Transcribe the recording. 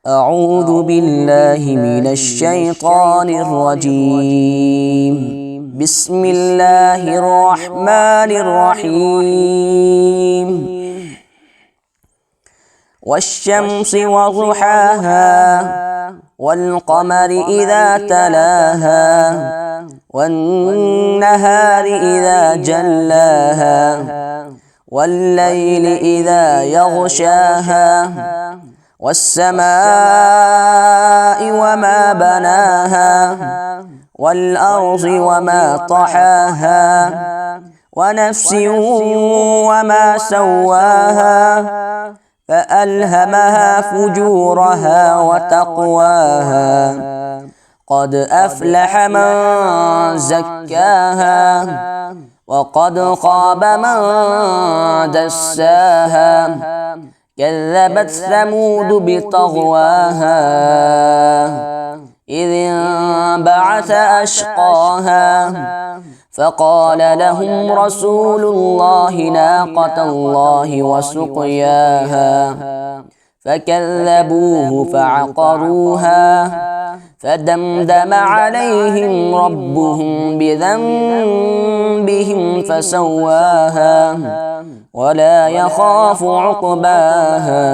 أعوذ بالله من الشيطان الرجيم. بسم الله الرحمن الرحيم. والشمس وضحاها والقمر إذا تلاها والنهار إذا جلاها والليل إذا يغشاها والسماء وما بناها والأرض وما طحاها ونفس وما سواها فألهمها فجورها وتقواها قد أفلح من زكاها وقد خاب من دساها كذبت ثمود بطغواها إذ انبعث أشقاها فقال لهم رسول الله ناقة الله وسقياها فكذبوه فعقروها فدمدم عليهم ربهم بذنبهم فسواها ولا يخاف عقباها